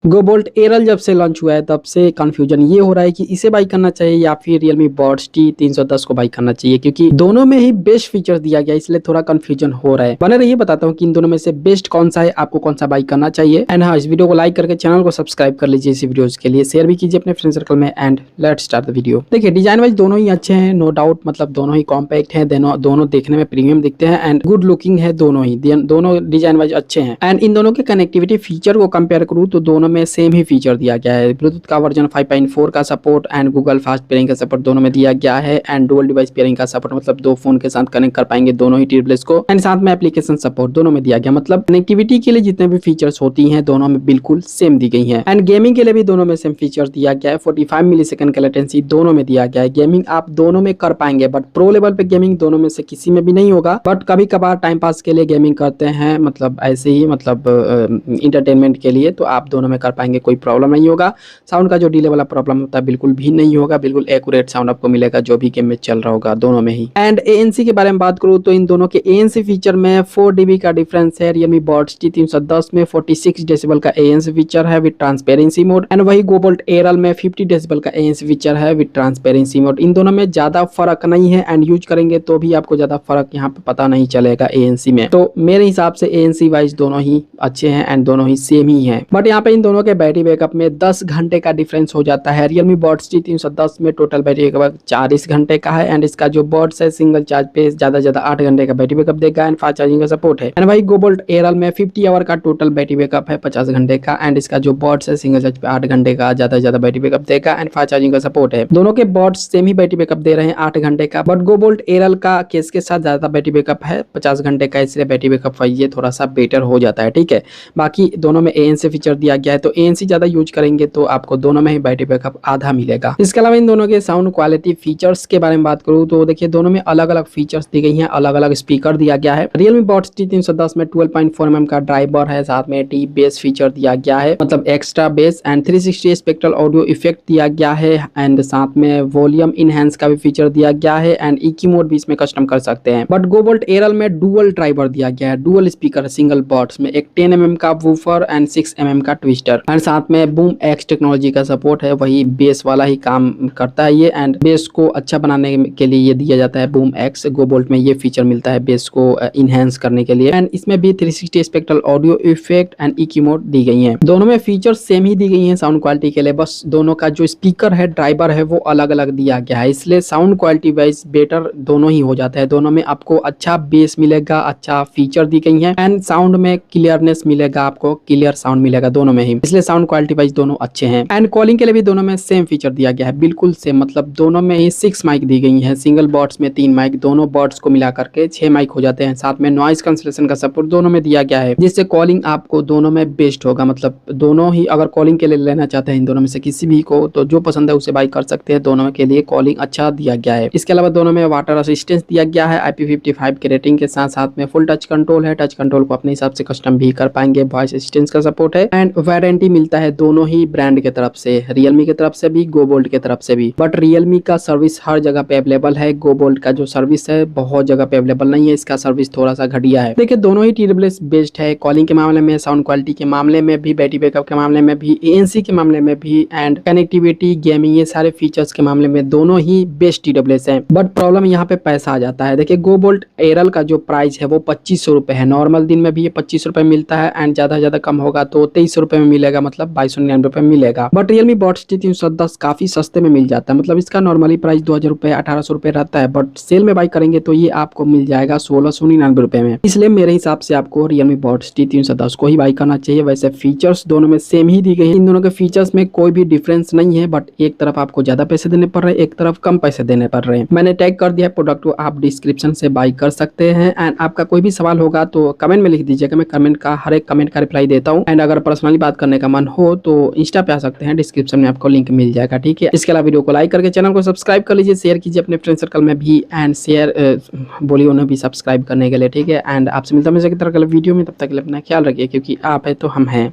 गोबोल्ट एरल जब से लॉन्च हुआ है तब से कंफ्यूजन ये हो रहा है कि इसे बाई करना चाहिए या फिर Realme Buds T310 को बाई करना चाहिए, क्योंकि दोनों में ही बेस्ट फीचर दिया गया है, इसलिए थोड़ा कंफ्यूजन हो रहा है। बने रहिए, बताता हूँ कि इन दोनों में से बेस्ट कौन सा है, आपको कौन सा बाई करना चाहिए। एंड हाँ, इस वीडियो को लाइक करके चैनल को सब्सक्राइब कर लीजिए, इसी वीडियो के लिए शेयर भी कीजिए अपने फ्रेंड सर्कल में। And let's start the video. देखिए, डिजाइन वाइज दोनों ही अच्छे हैं, नो डाउट, मतलब दोनों ही कॉम्पैक्ट है, दोनों देखने में प्रीमियम दिखते हैं एंड गुड लुकिंग है। दोनों डिजाइन वाइज अच्छे हैं। एंड इन दोनों के कनेक्टिविटी फीचर को कंपेयर करूँ तो दोनों में सेम ही फीचर दिया गया है। ब्लूटूथ का वर्जन 5.4 का support and Google fast pairing का सपोर्ट दोनों में दिया गया है। एंड डुअल डिवाइस पेयरिंग का सपोर्ट, मतलब दो फोन के साथ कनेक्ट कर पाएंगे दोनों ही टेबलेट्स को। एंड साथ में एप्लीकेशन सपोर्ट दोनों में दिया गया, मतलब कनेक्टिविटी के लिए जितने भी फीचर्स होती हैं दोनों में बिल्कुल सेम दी गई है। एंड गेमिंग के लिए भी दोनों में सेम फीचर्स दिया गया है। 45 मिलीसेकंड का लेटेंसी दोनों में दिया गया है। गेमिंग आप दोनों में कर पाएंगे, बट प्रो लेवल पे गेमिंग दोनों में से किसी में भी नहीं होगा। बट कभी कभार टाइम पास के लिए गेमिंग करते हैं, मतलब ऐसे ही, मतलब इंटरटेनमेंट के लिए, तो आप दोनों में कर पाएंगे, कोई प्रॉब्लम नहीं होगा। साउंड का जो डिले वाला प्रॉब्लम होता है बिल्कुल भी नहीं होगा, बिल्कुल एक्यूरेट साउंड आपको मिलेगा जो भी गेम में चल रहा होगा दोनों में ही। एंड ANC के बारे में बात करूँ तो इन दोनों के ANC फीचर में 4 dB का डिफरेंस है। Realme Buds T310 में 46 डेसिबल का ANC फीचर है विद ट्रांसपेरेंसी मोड। एंड वही गोबोल्ट एरल में 50 डेसिबल का ANC फीचर है विद ट्रांसपेरेंसी मोड। इन दोनों में ज्यादा फर्क नहीं है एंड यूज करेंगे तो भी आपको ज्यादा फर्क यहाँ पे पता नहीं चलेगा ANC में। तो मेरे हिसाब से ANC वाइज दोनों ही अच्छे हैं एंड दोनों ही सेम ही है। बट यहाँ पे इन दोनों के बैटरी बैकअप में 10 घंटे का डिफरेंस हो जाता है। Realme Buds T310 में टोटल बैटरी बैकअप 40 घंटे का है एंड इसका जो बर्ड्स है सिंगल चार्ज पे ज्यादा 8 घंटे का बैटरी बैकअप देगा एंड फास्ट चार्जिंग का सपोर्ट है। एंड भाई गोबोल्ट एरल में 50 आवर का टोटल बैटरी बैकअप है, 50 घंटे का, एंड इसका जो बर्ड्स है सिंगल चार्ज पे 8 घंटे का ज्यादा बैटरी बैकअप देगा एंड फास्ट चार्जिंग का सपोर्ट है। दोनों के बर्ड्स सेम ही बैटरी बैकअप दे रहे हैं 8 घंटे का, बट गोबोल्ट एरल का केस के साथ ज्यादा बैटरी बैकअप है 50 घंटे का, इसलिए बैटरी बैकअप ये थोड़ा सा बेटर हो जाता है। ठीक है, बाकी दोनों में ANC फीचर दिया गया है, तो ANC ज्यादा यूज करेंगे तो आपको दोनों में ही बैटरी बैकअप आधा मिलेगा। इसके अलावा इन दोनों के साउंड क्वालिटी फीचर्स के बारे में बात करूँ तो देखिए दोनों में अलग अलग फीचर्स दी गई हैं, अलग अलग स्पीकर दिया गया है। Realme Buds T310 में 12.4 mm का ड्राइवर है, साथ में डीप बेस फीचर दिया गया है, मतलब extra base, and 360 spectral audio effect दिया गया है एंड साथ में वॉल्यूम इनहेंस का भी फीचर दिया गया है एंड EQ मोड भी इसमें कस्टम कर सकते हैं। बट गोबोल्ट एरल में डुअल ड्राइवर दिया गया है, डुअल स्पीकर सिंगल बॉट्स में, एक 10 mm का वूफर एंड 6 mm का ट्विस्टर, एंड साथ में बूम एक्स टेक्नोलॉजी का सपोर्ट है, वही बेस वाला ही काम करता है ये, एंड बेस को अच्छा बनाने के लिए ये दिया जाता है बूम एक्स। गोबोल्ट में ये फीचर मिलता है बेस को इनहेंस करने के लिए, एंड इसमें भी 360 spectral audio effect and EQ mode दी गई हैं। दोनों में फीचर्स सेम ही दी गई हैं साउंड क्वालिटी के लिए, बस दोनों का जो स्पीकर है, ड्राइवर है, वो अलग अलग दिया गया है, इसलिए साउंड क्वालिटी वाइज बेटर दोनों ही हो जाता है। दोनों में आपको अच्छा बेस मिलेगा, अच्छा फीचर दी गई है एंड साउंड में क्लियरनेस मिलेगा, आपको क्लियर साउंड मिलेगा दोनों में ही, इसलिए साउंड क्वालिटी वाइज दोनों अच्छे हैं। एंड कॉलिंग के लिए भी दोनों में सेम फीचर दिया गया है, बिल्कुल सेम, मतलब दोनों में ही 6 माइक दी गई है, सिंगल बॉट्स में 3 माइक, दोनों बॉट्स को मिला करके 6 माइक हो जाते हैं। साथ में नॉइज कैंसलेशन का सपोर्ट दोनों में दिया गया है, जिससे कॉलिंग आपको दोनों में बेस्ट होगा। मतलब दोनों ही अगर कॉलिंग के लिए लेना चाहते हैं इन दोनों में से किसी भी को, तो जो पसंद है उसे बाई कर सकते हैं, दोनों के लिए कॉलिंग अच्छा दिया गया है। इसके अलावा दोनों में वाटर असिस्टेंस दिया गया है IP55 के रेटिंग के साथ, साथ में फुल टच कंट्रोल है, टच कंट्रोल को अपने हिसाब से कस्टम भी कर पाएंगे, वॉइस असिस्टेंस का सपोर्ट है एंड वारंटी मिलता है दोनों ही ब्रांड की तरफ से, Realme की तरफ से भी, गोबोल्ट की तरफ से भी। बट Realme का सर्विस हर जगह पे अवेलेबल है, गोबोल्ट का जो सर्विस है बहुत जगह पे अवेलेबल नहीं है, इसका सर्विस थोड़ा सा घटिया है। देखिए दोनों ही टेबलेट्स बेस्ट है, कॉलिंग के मामले में, साउंड क्वालिटी के मामले में भी, बैटरी बैकअप के मामले में भी, ANC के मामले में भी, एंड कनेक्टिविटी, गेमिंग, ये सारे फीचर्स के मामले में दोनों ही बेस्ट टेबलेट्स हैं। बट प्रॉब्लम यहाँ पे पैसा आ जाता है। देखिए गोबोल्ट एरल का जो प्राइस है वो 2500 रुपए है, नॉर्मल दिन में भी ये 25 रुपए मिलता है एंड ज्यादा कम होगा तो 2300 रुपए में मिलेगा, मतलब 2299 रुपए में मिलेगा। बट Realme Buds T310 काफी सस्ते में मिल जाता है, मतलब इसका नॉर्मली प्राइस 2000 रुपए 1800 रुपए रहता है, बट सेल में बाई करेंगे तो ये आपको मिल जाएगा 1699 रुपए में। इसलिए मेरे हिसाब से आपको Realme Buds T310 को ही बाई करना चाहिए। वैसे फीचर्स दोनों में सेम ही दी गई है, इन दोनों के फीचर्स में कोई भी डिफरेंस नहीं है, बट एक तरफ आपको ज्यादा पैसे देने पड़ रहे हैं, एक तरफ कम पैसे देने पड़ रहे हैं। मैंने टैग कर दिया प्रोडक्ट को, आप डिस्क्रिप्शन से बाई कर सकते हैं। एंड आपका कोई भी सवाल होगा तो कमेंट में लिख दीजिएगा, मैं कमेंट का हर एक कमेंट का रिप्लाई देता हूँ। एंड अगर पर्सनली बात करने का मन हो तो इंस्टा पे आ सकते हैं, डिस्क्रिप्शन में आपको लिंक मिल जाएगा। ठीक है, इसके अलावा वीडियो को लाइक करके चैनल को सब्सक्राइब कर लीजिए, शेयर कीजिए अपने फ्रेंड सर्कल में भी, एंड शेयर बोलिए उन्हें भी सब्सक्राइब करने के लिए। ठीक है, एंड आपसे मिलता हूं किसी तरह के वीडियो में, तब तक के लिए अपना ख्याल रखिए, क्योंकि आप है तो हम हैं।